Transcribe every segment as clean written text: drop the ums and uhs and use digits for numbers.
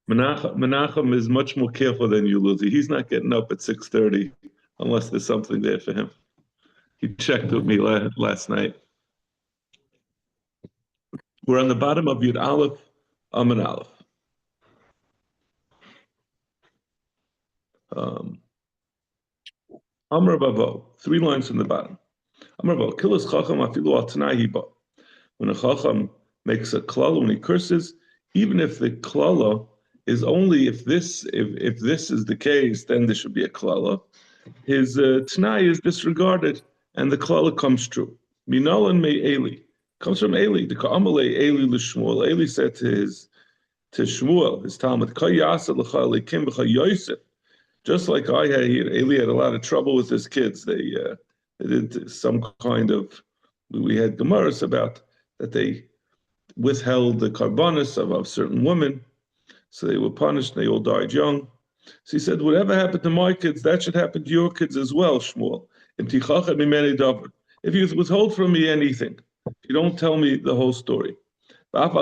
Menachem is much more careful than you, Lucy. He's not getting up at 6:30 unless there's something there for him. He checked with me last night. We're on the bottom of Yud Aleph, Amud Aleph. Amar Bavo, 3 lines from the bottom. Amar Bavo, Kilas Chacham afilu al Tanai hiba. When a Chacham makes a klala, when he curses, even if the klala is only if this is the case, then there should be a klala. His Tanai is disregarded, and the klala comes true. Minalan me Eli comes from Eli. The Ka'amalei Eli l'Shmuel. Eli said to Shmuel, his Talmud, Kayasa l'cha leikim b'cha Yosef. Just like I had here, Eli had a lot of trouble with his kids. They did some kind of, we had Gemaras about that they withheld the karbanis of certain women, so they were punished, they all died young. So he said, whatever happened to my kids, that should happen to your kids as well, Shmuel. If you withhold from me anything, if you don't tell me the whole story. Even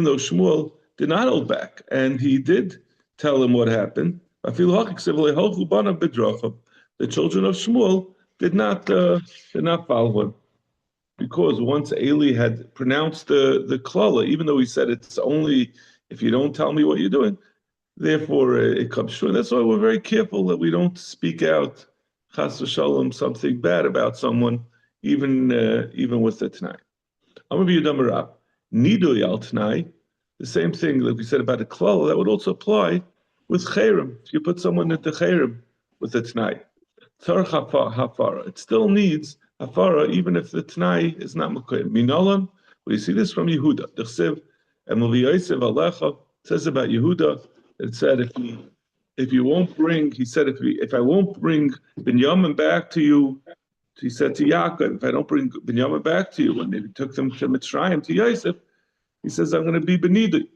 though Shmuel did not hold back, and he did tell him what happened. The children of Shmuel did not follow him, because once Eli had pronounced the klala, even though he said it's only if you don't tell me what you're doing, therefore it comes true. And that's why we're very careful that we don't speak out chas v'shalom something bad about someone, even with the Tanai. I'm going to be Yudam Nidoy al Tanai. The same thing that we said about the klal, that would also apply with chayrim. If you put someone into chayrim with a Tanai, tzarich hafara, it still needs hafara, even if the Tanai is not mekoyim. Minalan, we see this from Yehuda. Dechsev Emel Yosef Alecha says about Yehuda. It said if you won't bring, he said if I won't bring Binyamin back to you, he said to Yaakov, if I don't bring Binyamin back to you, when they took them to Mitzrayim to Yosef, he says, I'm going to be Benidui.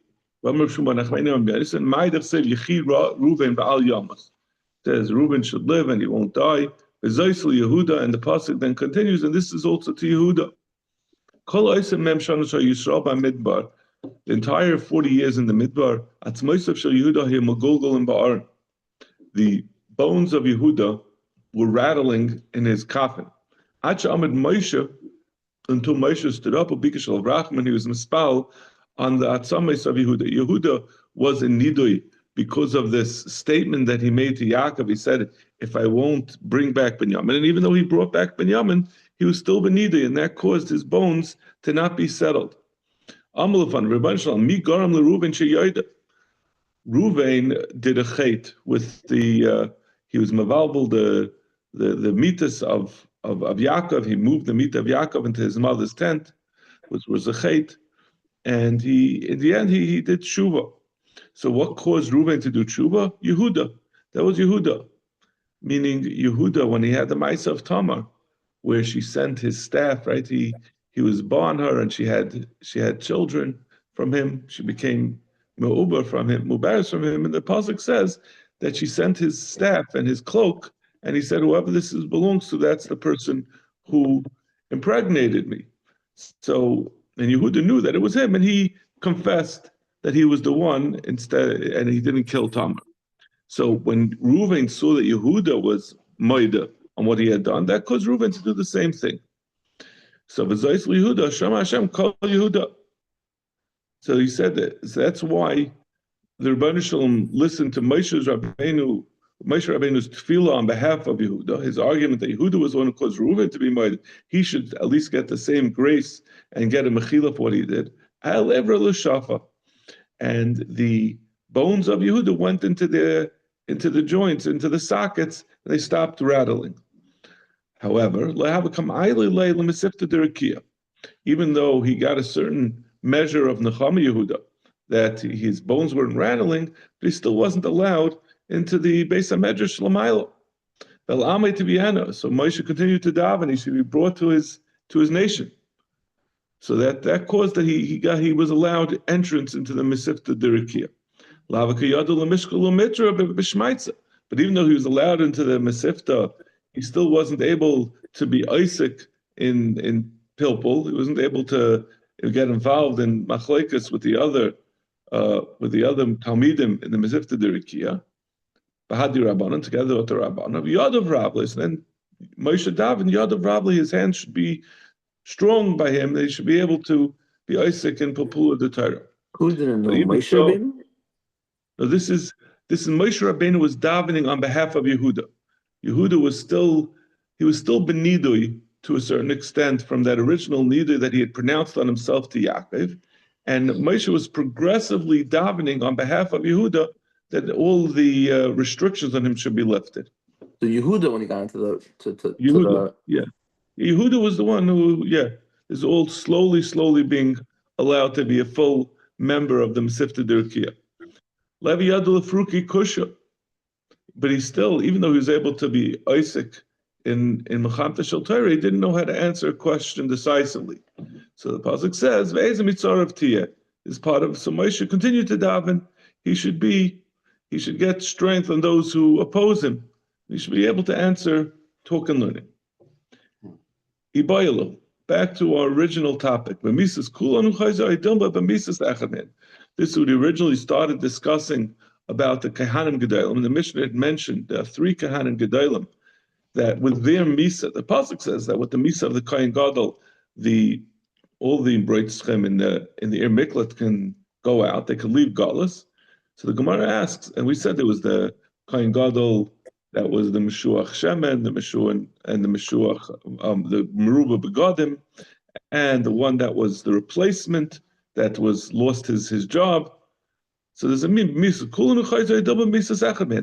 Says Reuben should live and he won't die. Yehuda, and the pasuk then continues, and this is also to Yehuda. The entire 40 years in the Midbar, the bones of Yehuda were rattling in his coffin. Until Moshe stood up, Ubikashal Rachman, he was mispal on the Atzames of Yehuda. Yehuda was in Nidui because of this statement that he made to Yaakov. He said, if I won't bring back Binyamin, and even though he brought back Binyamin, he was still Benidui, and that caused his bones to not be settled. Reuven did a chait with he was mavalbal the mitas of Yaakov. He moved the meat of Yaakov into his mother's tent, which was a chait, and in the end he did tshuva. So what caused Reuven to do tshuva? Yehuda. That was Yehuda, meaning Yehuda when he had the Ma'aseh of Tamar, where she sent his staff. Right, he was born her, and she had children from him. She became Me'ubar from him, Mubaris from him, and the pasuk says that she sent his staff and his cloak. And he said, whoever this belongs to, that's the person who impregnated me. So, and Yehuda knew that it was him, and he confessed that he was the one instead, and he didn't kill Tamar. So when Reuven saw that Yehuda was Maida on what he had done, that caused Reuven to do the same thing. So V'zayis Yehuda, Shema Hashem, call Yehuda. So he said that. So that's why the Rebbeinu Shalom listened to Moshe Rabbeinu's tefillah on behalf of Yehuda, his argument that Yehuda was the one who caused Reuven to be made. He should at least get the same grace and get a mechila for what he did. Al Evra L'Shafa, and the bones of Yehuda went into the joints, into the sockets, and they stopped rattling. However, even though he got a certain measure of Nechama Yehuda, that his bones weren't rattling, but he still wasn't allowed into the Beis HaMedrash L'maylo. So Moshe continued to daven. He should be brought to his nation. So that caused that he was allowed entrance into the Mesivta Dirikia. But even though he was allowed into the Mesivta, he still wasn't able to be Isaac in Pilpul. He wasn't able to he would get involved in machlekes with the other talmidim in the Mezifta Derikia, Bahadi Rabbanon, together with the Rabbanon, Yadav Rablis, then Moshe Daven, Yadav Rabli, his hands should be strong by him. They should be able to be Isaac and Papula the Torah. Who didn't know? Even Moshe Rabbeinu? No, this is Moshe Rabbeinu was davening on behalf of Yehuda. Yehuda was still benidui to a certain extent from that original nidui that he had pronounced on himself to Yaakov, and Moshe was progressively davening on behalf of Yehuda that all the restrictions on him should be lifted. So Yehuda, when he got into Yehuda, Yehuda was the one who, is all slowly being allowed to be a full member of the Mesifta Dirkiya. Levi Yadul Fruki Kusha, but he still, even though he was able to be Isaac in Mechamta Shel Torah, he didn't know how to answer a question decisively. So the pasuk says, "Ve'ezem mitzarav tiyeh," is part of. So Moshe continued to daven. He should get strength on those who oppose him. He should be able to answer talk and learning. Ibayalo. Back to our original topic. This is what we originally started discussing about the Kahanim Gedalim. And the Mishnah had mentioned 3 Kahanim Gedalim that with their Misa, the pasuk says that with the Misa of the Kohen Gadol, all the Breitzchem in the Ir Miklat can go out, they can leave Galus. So the Gemara asks, and we said there was the Kohen Gadol that was the Meshuach Shemen, the Meshuach and the Meshuach, the Meruba Begadim, and the one that was the replacement that was lost his job. So there's a misa.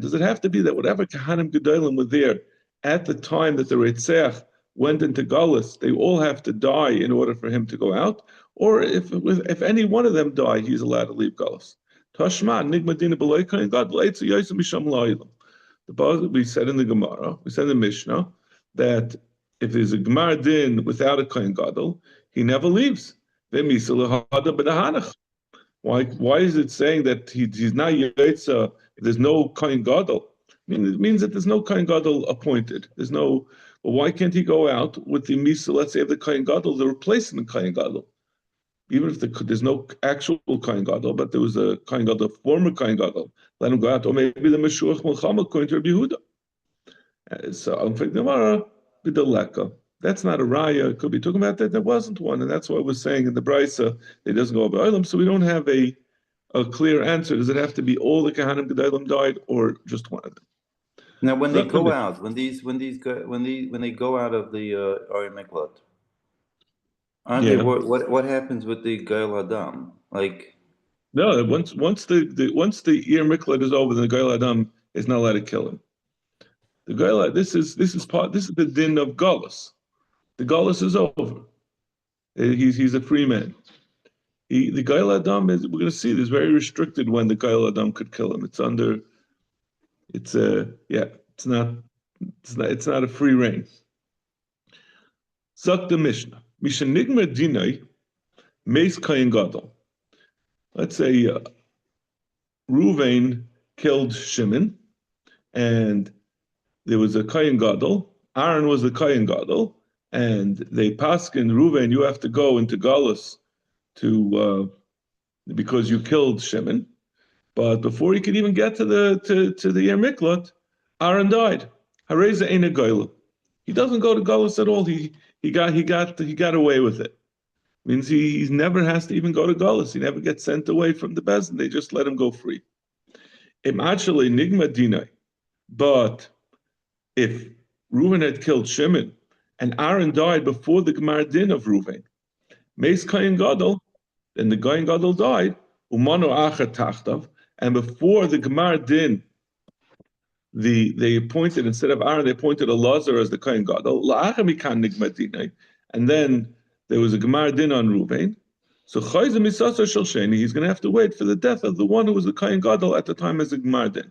Does it have to be that whatever Kahanim Gedalim were there at the time that the Reitzach went into Galus, they all have to die in order for him to go out? Or if any one of them die, he's allowed to leave Galus? Tashma, Nigmadina B'loi Kohen Gadol, Eitzu Yosem Misham La'ilam. We said in the Gemara, we said in the Mishnah, that if there's a Gemar Din without a Kohen Gadol, he never leaves. Why is it saying that he's not Yotza if there's no Kohen Gadol? It means that there's no Kohen Gadol appointed. Well, why can't he go out with the Misa, let's say, of the Kohen Gadol, the replacement Kohen Gadol? Even if there's no actual Kohen Gadol, but there was a Kohen Gadol, former Kohen Gadol, let him go out. Or maybe the Meshuach Melchama according to Rabbi Yehuda. So, in fact, that's not a raya. It could be talking about that. There wasn't one, and that's why we're saying in the Brisa it doesn't go over Olam. So we don't have a clear answer. Does it have to be all the Kahanim Gedalim died, or just one of them? Now, when they go out, when they go out of the Ari Miklat, aren't they? What happens with the Gail Adam? No, once the Ir Miklat is over, then the Gail Adam is not allowed to kill him. The Gail, this is the din of Galus. The Galus is over. He's a free man. The Gail Adam is, we're going to see this, very restricted when the Gail Adam could kill him. It's not a free reign. Zak the Mishnah. Misha Nigmer Dinai Meis Kohen Gadol. Let's say Ruvain killed Shimon, and there was a Kohen Gadol. Aaron was the Kohen Gadol, and they paskin Ruvain, you have to go into Galus because you killed Shimon. But before he could even get to the Yer Miklat, Aaron died. Hareza Eina Goyla. He doesn't go to Galus at all. He got away with it. Means he never has to even go to Galus. He never gets sent away from the Bezdin. They just let him go free. Im actually Nigma Dinai. But if Reuven had killed Shimon and Aaron died before the Gemar Din of Reuven, Meis Kohen Gadol, then the Kohen Gadol died, Umano Acher Tachtav, and before the Gemar Din, they appointed, instead of Aaron, they appointed Elazar as the Kohen Gadol, La'acher Mikan Nigma Dinai, and then there was a Gemar Din on Reuven. So Chayza Misasar Shel Sheni, he's going to have to wait for the death of the one who was the Kohen Gadol at the time as a Gemar Din.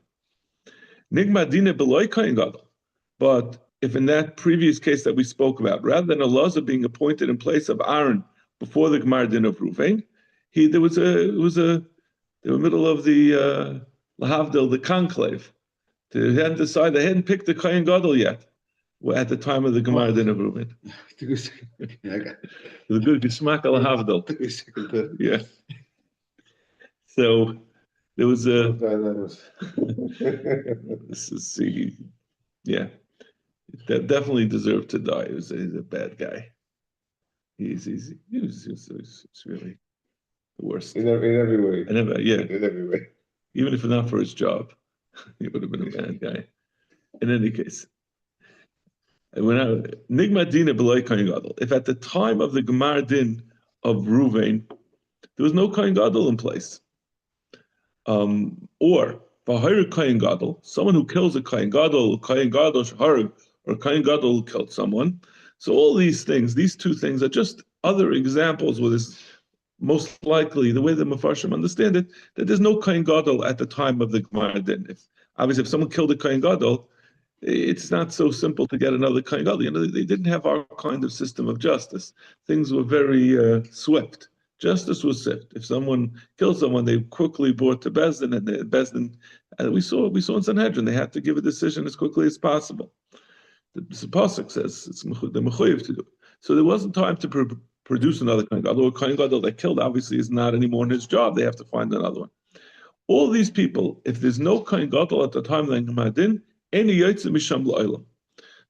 Nigma Dina Beloy Kohen Gadol. But if in that previous case that we spoke about, rather than Elazar being appointed in place of Aaron before the Gemar Din of Reuven, they were middle of the Lahavdil, the conclave. They hadn't decided, they hadn't picked the Kohen Gadol yet. at the time of the Gemara Din of Reuven. The good Geschmack al Havdal. Yeah. So there was a. This is yeah. That definitely deserved to die. He's a bad guy. He's really the worst. In every way. In every way. Even if not for his job, he would have been a bad guy. In any case, Nigma Dina B'loy Kohen Gadol. If at the time of the Gemara Din of Ruvain, there was no Kohen Gadol in place, or V'hayr Kohen Gadol, someone who kills a Kohen Gadol Shaharg, or Kohen Gadol killed someone. So all these things, these two things, are just other examples where this most likely, the way the Mefarshim understand it, that there's no Kohen Gadol at the time of the Gemara Din. Obviously, if someone killed a Kohen Gadol, it's not so simple to get another Kohen Gadol. They didn't have our kind of system of justice. Things were very swift. Justice was swift. If someone killed someone, they quickly brought to Bezdin, and Bezdin, we saw in Sanhedrin, they had to give a decision as quickly as possible. The pasuk says it's the mechuyev to do it. So there wasn't time to produce another Kohen Gadol. A Kohen Gadol that killed obviously is not anymore in his job. They have to find another one. All these people, if there's no Kohen Gadol at the time of the Gemara Din,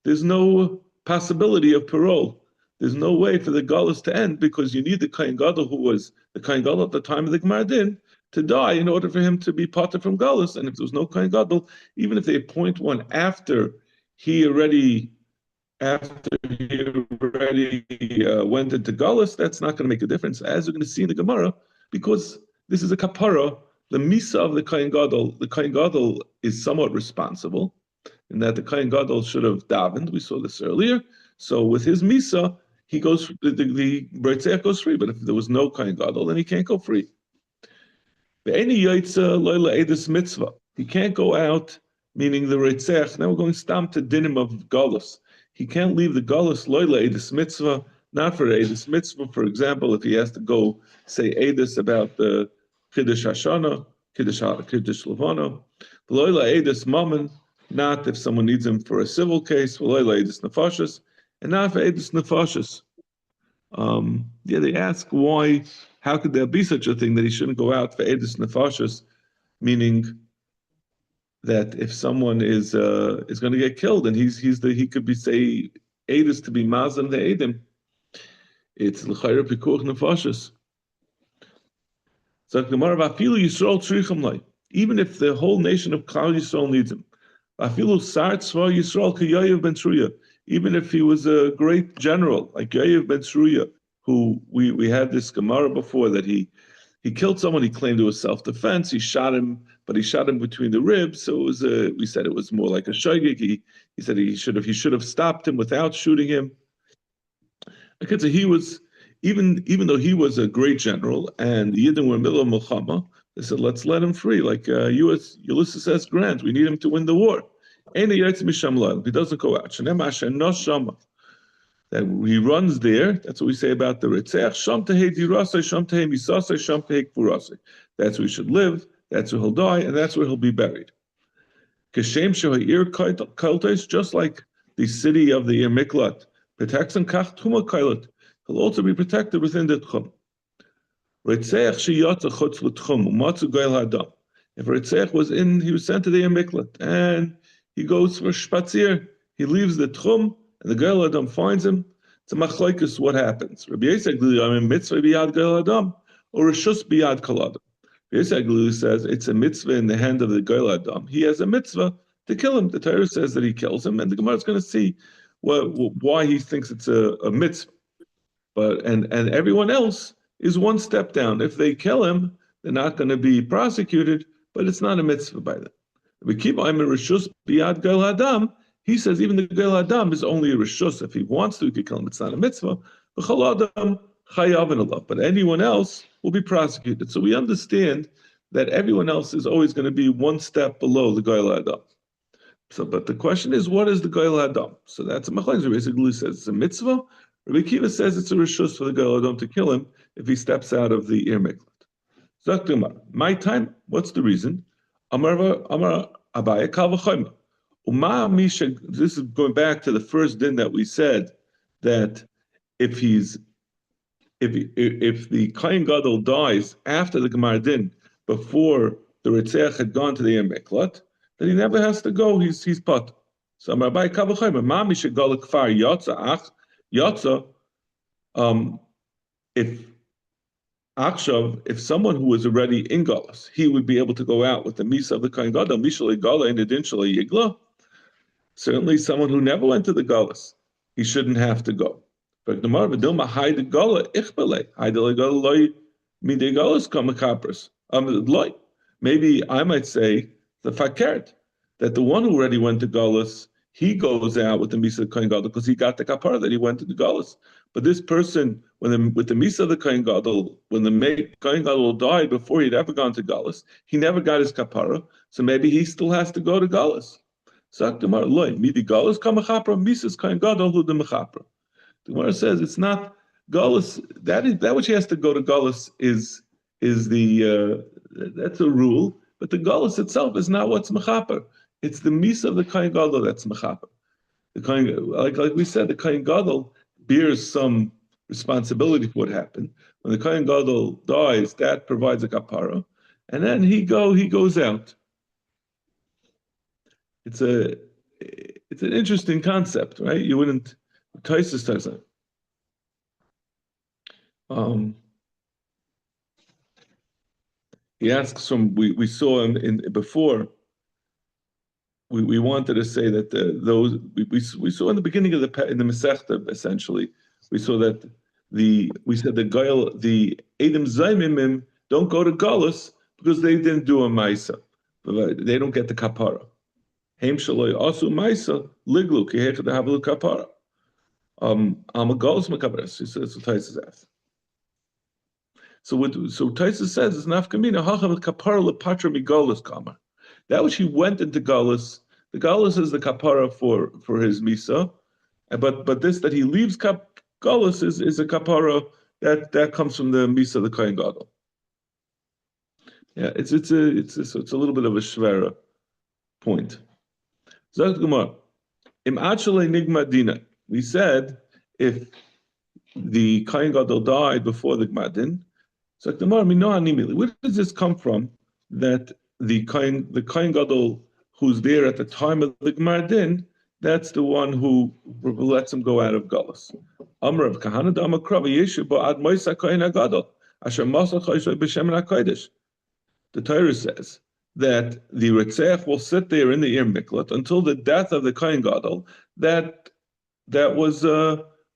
there's no possibility of parole. There's no way for the Galus to end, because you need the Kohen Gadol who was the Kohen Gadol at the time of the Gemara Din to die in order for him to be parted from Galus. And if there was no Kohen Gadol, even if they appoint one after he already went into Galus, that's not going to make a difference, as we're going to see in the Gemara, because this is a kapara. The misa of the Kohen Gadol is somewhat responsible, in that the Kohen Gadol should have davened. We saw this earlier. So with his misa, he goes, the Breitzech goes free. But if there was no Kohen Gadol, then he can't go free. He can't go out, meaning the Reitzech. Now we're going stam to dinim of Galus. He can't leave the Galus loyla edus mitzvah, not for edus mitzvah. For example, if he has to go say edus about the Kiddush Hashana, Kiddush Levana, loyla edus mammon, not if someone needs him for a civil case, loyla edus nefashis, and not for edus nefashis. They ask why, how could there be such a thing that he shouldn't go out for edus nefashis, meaning that if someone is going to get killed and he could be say edus to be mazam the edim, it's l'chayra pikuach nefashis. So Gemara v'afilu Yisrael tzrichim lay, even if the whole nation of Klal Yisrael needs him. V'afilu sar tzva Yisrael k'Yoav ben Tzruya, even if he was a great general like Yoav ben Tzruya, who we had this Gemara before, that he killed someone. He claimed it was self-defense. He shot him, but he shot him between the ribs. So it was we said it was more like a shogeg. He said he should have stopped him without shooting him. So he was, even though he was a great general and the Yidden were in the middle of Milchama, they said, let's let him free. Like Ulysses S. Grant, we need him to win the war. He doesn't go out. That he runs there. That's what we say about the Ritzach. That's where he should live. That's where he'll die, and that's where he'll be buried. Just like the city of the Ir Miklat protects and kach tuma kailat, he'll also be protected within the tchum. If Ritzach was he was sent to the Ir Miklat, and he goes for spazier, he leaves the tchum, and the Geil Adam finds him. It's a machlokes what happens. Rabbi Yisrael Glili, mitzvah biyad Geil Adam, or reshus biyad kol adam. Rabbi Yisrael Glili says it's a mitzvah in the hand of the Geil Adam. He has a mitzvah to kill him. The Torah says that he kills him, and the Gemara is going to see why he thinks it's a mitzvah. But and everyone else is one step down. If they kill him, they're not going to be prosecuted, but it's not a mitzvah by them. We keep on reshus biyad Geil Adam. He says even the Geil Adam is only a reshus. If he wants to, he could kill him. It's not a mitzvah. But anyone else will be prosecuted. So we understand that everyone else is always going to be one step below the Geil Adam. So, but the question is, what is the Geil Adam? So that's a machlokes. Basically says it's a mitzvah. Rabbi Kiva says it's a reshus for the Geil Adam to kill him if he steps out of the Ir Miklat. Zaktumar, my time. What's the reason? Amar Abaya Kal V'Chomer. This is going back to the first din that we said, that if the Kohen Gadol dies after the Gemar Din, before the Ritzach had gone to the Yom Miklat, then he never has to go. He's put. So Rabbi Kavachayim, Mami Shegala Kfar Yotza, if someone who was already in Galus, he would be able to go out with the Misa of the Kohen Gadol, Mishalei Gala and Edin Shalei Yigla. Certainly, someone who never went to the Galus, he shouldn't have to go. But maybe I might say the fakert, that the one who already went to Galus, he goes out with the Misa of the Kohen Gadol because he got the kapara that he went to the Galus. But this person, with the Misa of the Kohen Gadol, when the Kohen Gadol died before he'd ever gone to Galus, he never got his kapara, so maybe he still has to go to Galus. The Gemara says it's not Galus. That which he has to go to Galus is that's a rule, but the Galus itself is not what's mechaper. It's the Misa of the Kohen Gadol that's mechaper. The Kohen, like we said, the Kohen Gadol bears some responsibility for what happened. When the Kohen Gadol dies, that provides a kapara, and then he goes out. It's an interesting concept, right? You wouldn't. Taisus says that. He asks from we saw him in before. We wanted to say that those we saw in the beginning of in the Masechta, essentially we saw that we said the Edom Zaymimim don't go to Galus because they didn't do a Maisa, they don't get the kapara. Heim Shaloi Asu Maisa Liglu Kihech the Havlu kapara. I'm a Galus Makabaras. He says what Taisus asks. So Taisus says is nafkamina hachav kapara lepatra migalus kamar. That which he went into Galus, the Galus is the kapara for his misa, but this that he leaves Galus is a kapara that comes from the misa of the Kohen Gadol. Yeah, it's a little bit of a shvera point. Zakt Gemara, im achale nigma dina. We said if the Kohen Gadol died before the Gmadin, so where does this come from? That the Kohen Gadol who's there at the time of the Gmadin, that's the one who lets him go out of Galus. Amr of Kahana Dama Krava Yeshu Ba'ad Moisa Kohen Gadol Asher Masa Chayshay B'Shem HaKodesh. The Torah says that the Ritzach will sit there in the Ir Miklat until the death of the Kohen Gadol that was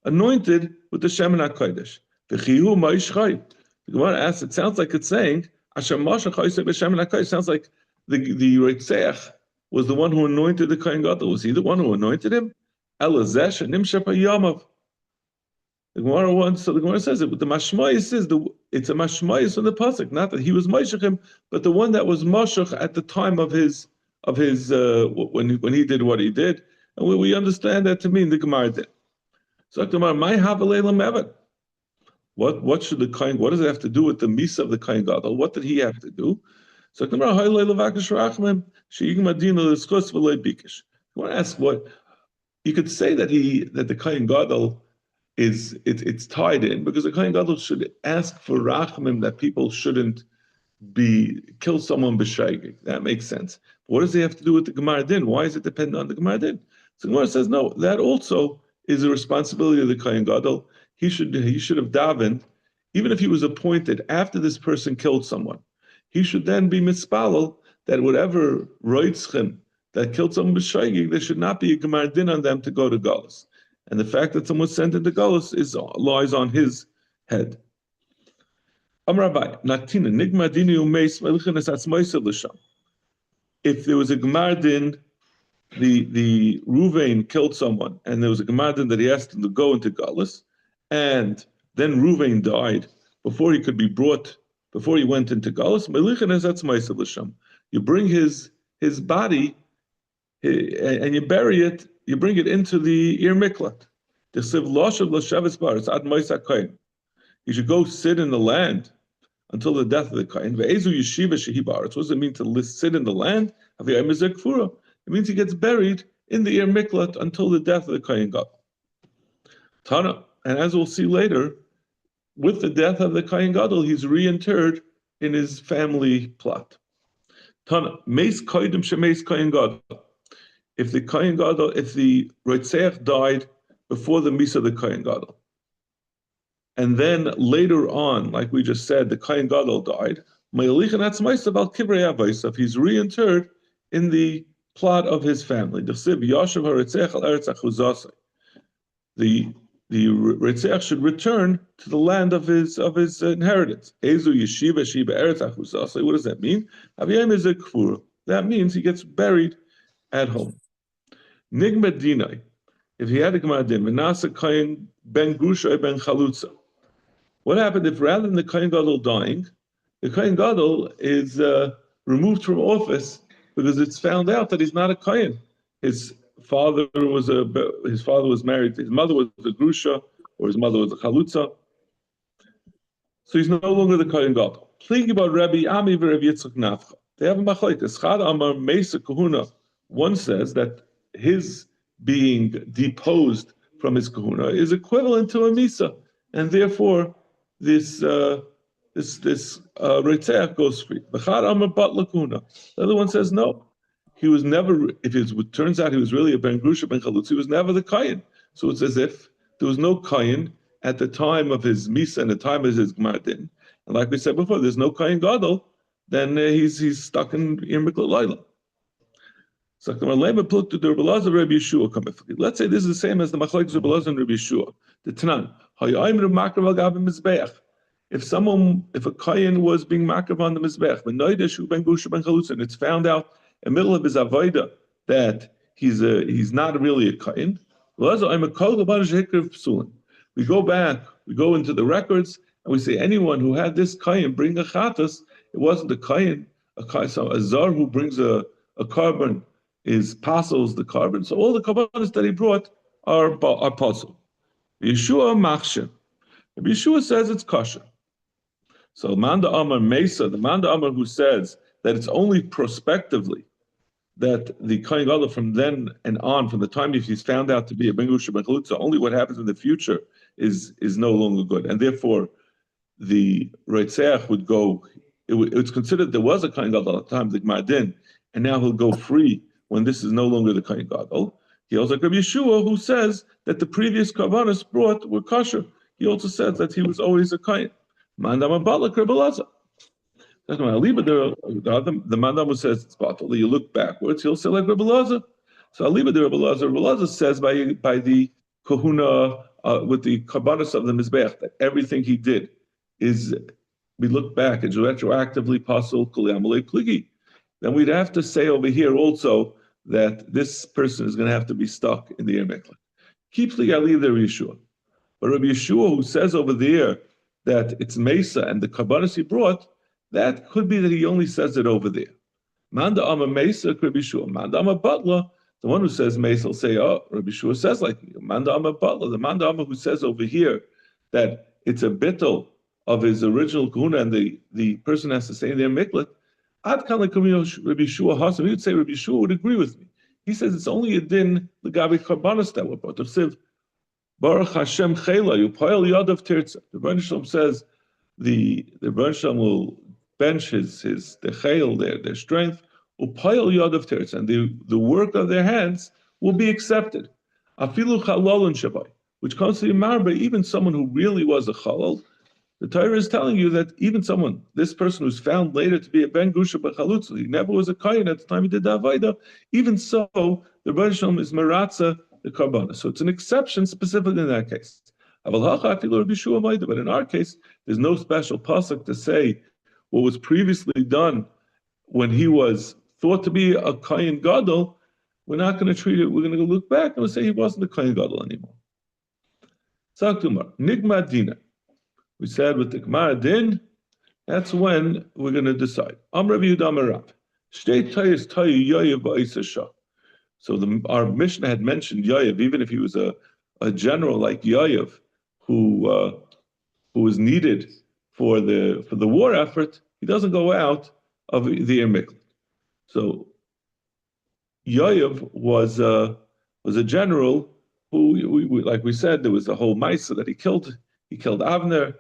anointed with the Shem HaKodesh. V'chihu Ma'ishchay. The Gemara asks, it sounds like it's saying, Asher Moshe Chayseh B'Shem HaKodesh. Sounds like the Ritzach was the one who anointed the Kohen Gadol. Was he the one who anointed him? Elazesh and Nimshap Yamav. The Gemara says it, but the Mashmayis is it's a Mashmayis from the pasuk, not that he was Moshechim, but the one that was Moshech at the time of his when he did what he did, and we understand that to mean the Gemara did. So the Gemara, my Havalelam Evan. What should the Kohen? What does it have to do with the Misa of the Kohen Gadol? What did he have to do? So the Gemara, I want to ask what you could say that the Kohen Gadol it's tied in because the Kohen Gadol should ask for rachmim that people shouldn't kill someone b'shaygig. That makes sense. But what does he have to do with the Gemara Din? Why is it dependent on the Gemara Din? So the Gemara says no. That also is a responsibility of the Kohen Gadol. He should have davened, even if he was appointed after this person killed someone. He should then be mispalel that whatever roitzchim that killed someone b'shaygig, there should not be a Gemara Din on them to go to Galus. And the fact that someone was sent into Galus lies on his head. If there was a Gemar Din, the Ruvain killed someone, and there was a Gemar Din that he asked him to go into Galus, and then Ruvain died before he could be brought, before he went into Galus, you bring his body and you bury it, you bring it into the Ir Miklat. You should go sit in the land until the death of the Kohen. What does it mean to sit in the land? It means he gets buried in the Ir Miklat until the death of the Kohen Gadol. Tana, and as we'll see later, with the death of the Kohen Gadol, he's reinterred in his family plot. Tana, Meis Koidim Shemeis Kohen Gadol. If the Kohen Gadol, if the Roitzeach died before the Misa of the Kohen Gadol, and then later on, like we just said, the Kohen Gadol died, he's reinterred in the plot of his family. The Ritzach should return to the land of his inheritance. What does that mean? That means he gets buried at home. Nigmet Dinai, if he had a Gemara Din, Menasa Kohen ben Grusha ben Chalutza. What happened if rather than the Kohen Gadol dying, the Kohen Gadol is removed from office because it's found out that he's not a Kohen. His father was married, his mother was a Grusha, or his mother was a Chalutza. So he's no longer the Kohen Gadol. Pligi about Rabbi Ami v'Rabbi Yitzchak Nafcha. They have a machlekes. Chad Amar Meisa Kahuna. One says that his being deposed from his kahuna is equivalent to a misa, and therefore this Reitzeach goes free. The other one says no. He was never, if it turns out he was really a Ben Grusha Ben Chalutz, he was never the Kayin. So it's as if there was no Kayin at the time of his Misa and the time of his Gemara Din. And like we said before, there's no Kayin Gadol, then he's stuck in Miklat Laila. Let's say this is the same as the Machlokes Rebbe Elazar and Rebbe Yeshua. The Tanan. If a Kayin was being makrav on the Mizbech, and it's found out in the middle of his avodah that he's not really a Kayin, we go back, we go into the records, and we say anyone who had this Kayin bring a chatas, it wasn't a Kayin, a Zar who brings a carbon is pasels the carbon. So all the carbonas that he brought are pasel. Yeshua machshem. Yeshua says it's kosher. So Manda Amar Mesa, the Manda Amar who says that it's only prospectively that the Kohen Gadol from then and on, from the time if he's found out to be a Ben Grusha Ben Chalutza, only what happens in the future is no longer good, and therefore the Reitzeach would go. It's considered there was a Kohen Gadol at the time of the Gemara Din, and now he'll go free when this is no longer the Kohen Gadol. He also like Rabbi Yeshua, who says that the previous karbanos brought were kosher. He also says that he was always a Kohen. Mandam Abalak Rebbe Elazar. The Mandam who says it's batal. You look backwards, he'll say like Rebbe Elazar. So Aliba the Rebbe Elazar. Rebbe Elazar says by the kahuna with the karbanos of the mizbeach that everything he did is, we look back, it's retroactively pasul kol yamalei pligi. Then we'd have to say over here also that this person is going to have to be stuck in the Ir Miklat. Keeps the Yali the Yeshua. But Rabbi Yeshua, who says over there that it's Mesa and the Karbanos he brought, that could be that he only says it over there. Manda Amma Mesa, Rabbi Yeshua. Manda Amma Butler, the one who says Mesa will say, oh, Rabbi Yeshua says like me. Manda Amma Butler, the Manda Amma who says over here that it's a bittul of his original kahuna and the person has to stay in their miklat. Ad kan Rabbi Yeshua Hasan, he would say Rabbi Yeshua would agree with me. He says it's only a din legabi karbanos that were brought. Baruch Hashem Chela, Yupayel Yadav Tirza. The Rebbe Shalom says the Rebbe Shalom will bench the chayil, their strength, Upayel Yadav Tirza, and the work of their hands will be accepted. Afilu Chalal and Shabbai, which comes to the Marba, even someone who really was a Chalal. The Torah is telling you that even this person who's found later to be a Ben Grusha B'Chalutz, he never was a Kayin at the time he did the Avaida, even so, the Rebbe Shalom is Maratza, the Karbana. So it's an exception specifically in that case. But in our case, there's no special pasuk to say what was previously done when he was thought to be a Kayin Gadol. We're not going to treat it, we're going to look back and we'll say he wasn't a Kayin Gadol anymore. Saktumar, Nigma Dina. We said with the Gemara Din, that's when we're going to decide. Amr Yudamarav. Shtei Tayis Tayu Yoyev Ba'isasha. So our Mishnah had mentioned Yoyev, even if he was a general like Yoyev, who was needed for the war effort, he doesn't go out of the Ir Miklat. So Yoav was a general who, like we said, there was the whole Maisa that he killed. He killed Avner,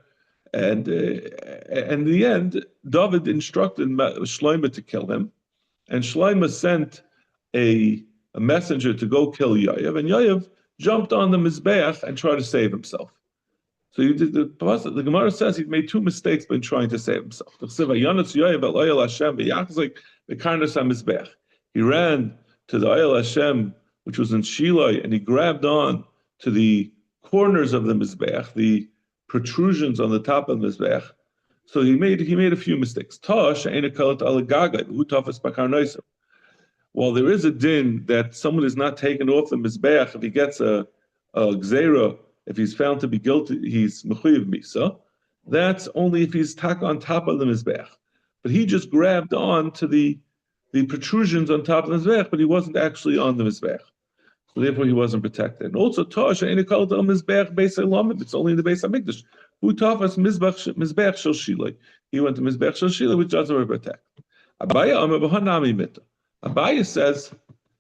and in the end, David instructed Shlomo to kill him, and Shlomo sent a messenger to go kill Yoav, and Yoav jumped on the Mizbeach and tried to save himself. So the Gemara says he made two mistakes by trying to save himself. He ran to the Oyel Hashem, which was in Shiloh, and he grabbed on to the corners of the Mizbeach, the protrusions on the top of the Mizbeach. So he made a few mistakes. While there is a din that someone is not taken off the Mizbeach if he gets a gzeira, if he's found to be guilty, he's mechuyev misa. That's only if he's on top of the Mizbeach. But he just grabbed on to the protrusions on top of the Mizbeach, but he wasn't actually on the Mizbeach. So therefore he wasn't protected. And also, Tosh, Mizbeach Beis Elamim, it's only in the Beis HaMikdash. Who taught us Mizbeach Shel Shiloi? He went to Mizbeach Shel Shiloi, which doesn't protect. Abaya says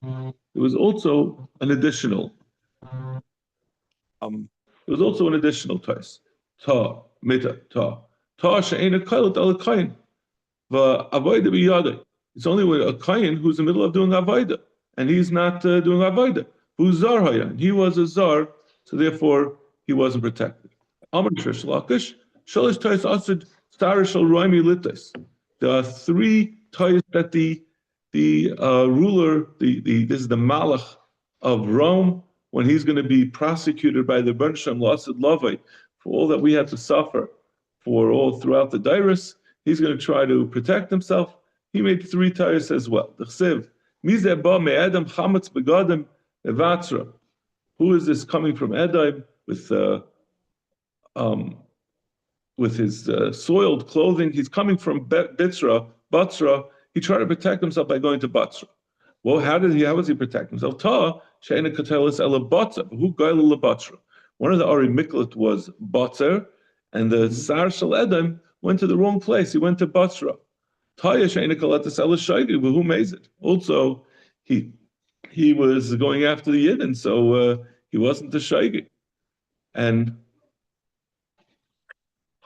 there was also an additional tais. Ta mita ta she'ena kailut al kain va'avoda biyadai. It's only with a kain who's in the middle of doing avoda, and he's not doing avoda. Who's zar hayan? He was a zar, so therefore he wasn't protected. Amar Trish Lakish shalish tais asid starish al roimi litais. There are three tais that the ruler, this is the Malach of Rome, when he's going to be prosecuted by the Bernsham Lasid Lavai for all that we had to suffer for all throughout the Dairis, he's going to try to protect himself. He made three tires as well. The Chsiv, Mizeh ba me'edam chametz begadim evatra. Who is this coming from Edom with his soiled clothing? He's coming from Batra. He tried to protect himself by going to Batra. Well, how was he protect himself? Ta she'ena katelis ela Batra. Who gaila lebatra? One of the Ari Miklat was Batra, and the Sar Shel Edom went to the wrong place. He went to Batra. Ta she'ena kaletis ela shaigi. Who made it? Also, he was going after the Yidden, so he wasn't the shaigi. And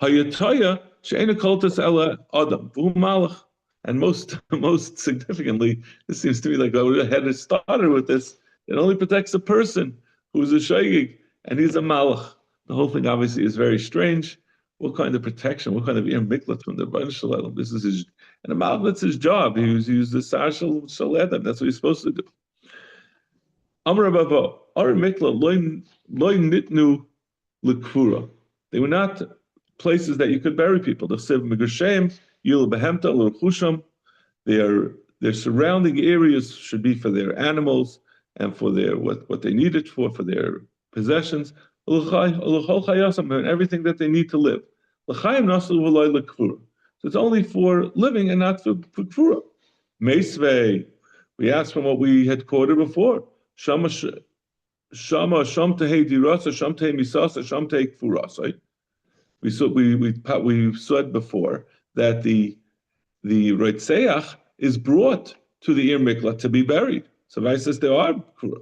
hayataya she'ena kaletis ela Adam. Who malach? And most significantly, this seems to me like I had a starter with this. It only protects a person who's a shaygig, and he's a malach. The whole thing obviously is very strange. What kind of protection? What kind of miklat from the Rebbeinu Shalom? This is his, and a malach, that's his job. He was the sar shel Edom. That's what he's supposed to do. Amar Bavo, Ari miklat loy nitnu lekfura. They were not places that you could bury people. The Chsiv Megashem. Their surrounding areas should be for their animals and for their what they need it for their possessions, and everything that they need to live. So it's only for living and not for kfura. Meisvei, we asked from what we had quoted before. Shama shamtehei dirasa, shamtehei misasa, shamtehei kfurasa. We said before that the Reitzeach is brought to the Ir Miklat to be buried. So I says there are Kura.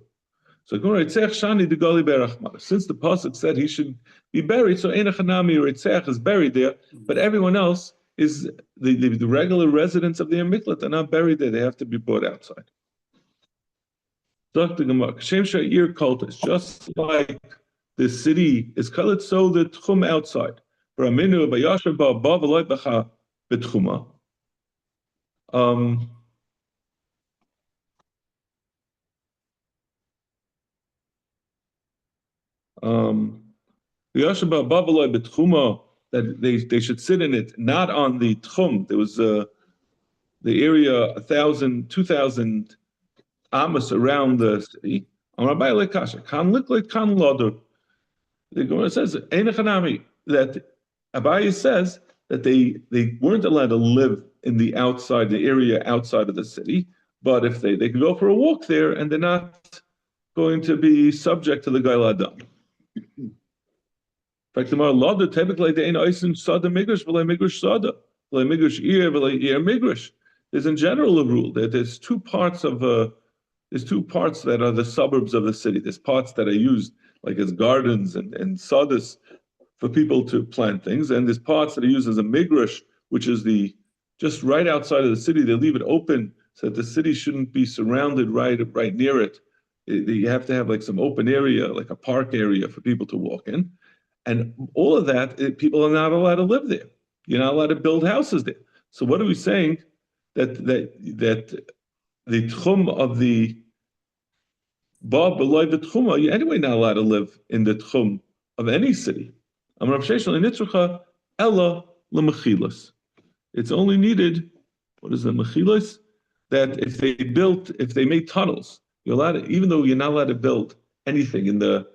So Reitzeach Shani de Gali Berachmar. Since the Pasuk said he should be buried, so Einachanami Reitzeach is buried there, but everyone else is the regular residents of the Ir Miklat are not buried there. They have to be brought outside. Dr. Gemara, Kashem Sha'ir Kultus, just like the city is colored, so the Tchum outside. Braminu Bayasha Ba Bavalai Bacha Betchuma. Bayasha Ba Bavalai Betchuma, that they should sit in it, not on the Tchum. There was the area 1,000, 2,000 amas around the city. The Gemara says, that Abaye says that they weren't allowed to live in the area outside of the city, but if they could go for a walk there and they're not going to be subject to the Gail Adam. In fact, the Lada typically they ain't icing sada migrish, v'lei migrish sada, v'lei migrish ear, v'lei ear migrish. There's in general a rule that there's two parts of there's two parts that are the suburbs of the city. There's parts that are used like as gardens and sadis for people to plant things, and there's parts that are used as a migrash, which is the just right outside of the city. They leave it open so that the city shouldn't be surrounded right near it. You have to have like some open area, like a park area for people to walk in, and all of that people are not allowed to live there. You're not allowed to build houses there. So what are we saying? That the tchum of the Bob below the tchuma, you're anyway not allowed to live in the tchum of any city. It's only needed, what is the mechilas? That if they made tunnels, you're allowed to, even though you're not allowed to build anything in the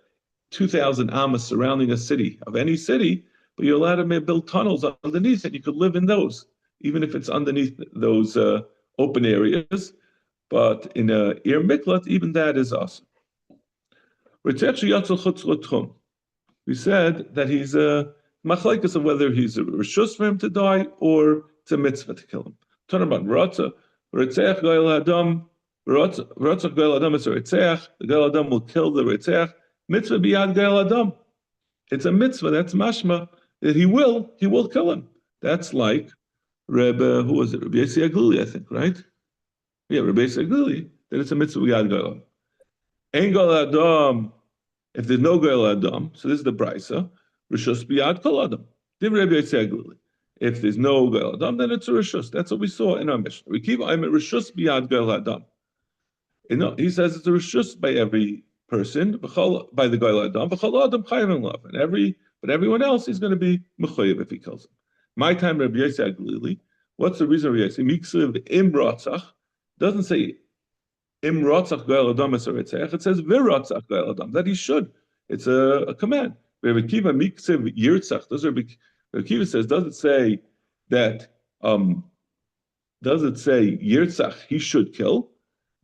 2,000 amas surrounding a city, of any city, but you're allowed to build tunnels underneath, and you could live in those, even if it's underneath those open areas. But in a ir miklat, even that is awesome. We said that he's a machlekes of whether he's a rishus for him to die or it's a mitzvah to kill him. Talking about ratza, ritzech goyel adam, ratza goyel adam is a ritzech. The goyel adam will kill the ritzech. Mitzvah biyad goyel adam. It's a mitzvah. That's mashma that he will kill him. That's like Rebbe, who was it? Rebbe Yossi Aglili, I think, right? Yeah, Rebbe Yossi Aglili. Then it's a mitzvah biyad goyel adam. Ein goyel adam. If there's no goyel adam, so this is the brisa. Rishus biyad kol adam. If there's no goyel adam, then it's a rishus. That's what we saw in our Mishnah. We keep I'm a rishus biyad goyel adam. He says it's a rishus by every person, by the goyel adam. But everyone else is going to be mechayev if he kills him. My time, Rabbi Yossi Aglili. What's the reason Rabbi Yossi? Miksiv im ratzach doesn't say im ratzach goyel adam es ritzech. It says v'ratzach goyel adam, that he should. It's a command. Rabbi Kiva miksiv yirtzach. Rabbi Kiva says, does it say that? Does it say yirtzach he should kill?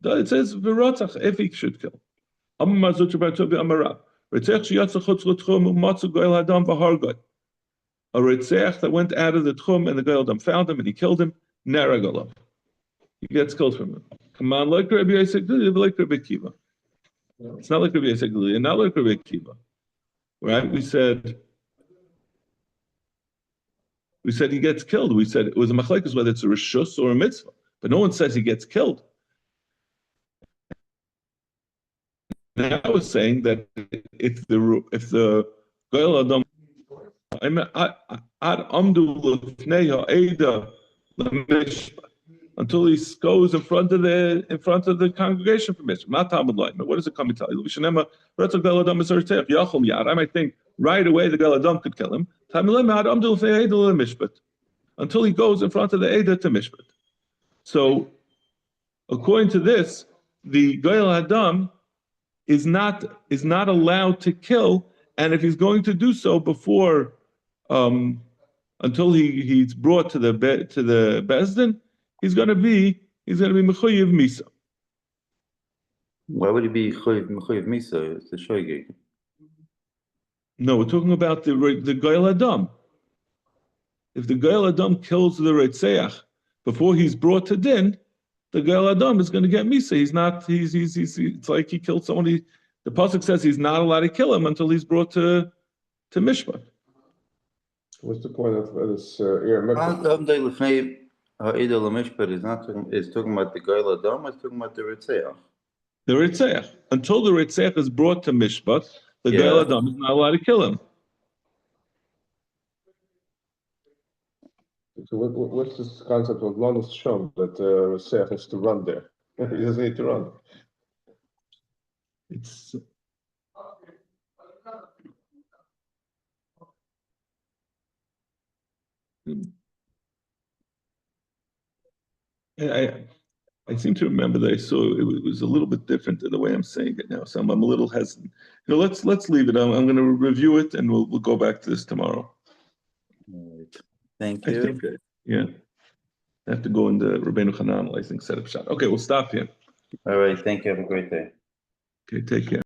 It says v'ratzach if he should kill. Amar zutra bar Tobi amarav. Ritzech sheyatzach chutz l'tchum u'matzu goyel adam v'hargod. A ritzech that went out of the tchum and the goyel adam found him and he killed him. Naragolav. He gets killed from him. Come on, like Rabbi Yossi Aglili, like Rabbi Kiva. It's not like Rabbi Yossi Aglili, and not like Rabbi Kiva. Right? We said he gets killed. We said it was a machlekes whether it's a rishus or a mitzvah, but no one says he gets killed. Now I was saying that if the goyel adam ad amdu lefnei ha'eda lemishpat, until he goes in front of the congregation for mishpat. What does it come to tell you? I might think right away the goyel adam could kill him. Until he goes in front of the Eda to mishpat. So, according to this, the goyel adam is not allowed to kill, and if he's going to do so before, until he's brought to the bezdin, he's going to be mechuyev misa. Why would he be mechuyev misa? It's a shoygig. No, we're talking about the goyel adam. If the goyel adam kills the Reitzeach before he's brought to din, the goyel adam is going to get misa. It's like he killed somebody. The pasuk says he's not allowed to kill him until he's brought to mishpat. What's the point of this ir miklat? Is talking about the goyel adam. It's talking about the Reitzeach. The Reitzeach. Until the Reitzeach is brought to mishpat, the goyel adam is not allowed to kill him. So what's this concept of lonus shom that Reseach has to run there? He doesn't need to run. It's I seem to remember that I saw it was a little bit different in the way I'm saying it now, so I'm a little hesitant. Let's leave it. I'm going to review it, and we'll go back to this tomorrow. Thank you. I think, I have to go into Rabbeinu Hanan, I think, set up shop. Okay, we'll stop here. All right. Thank you. Have a great day. Okay, take care.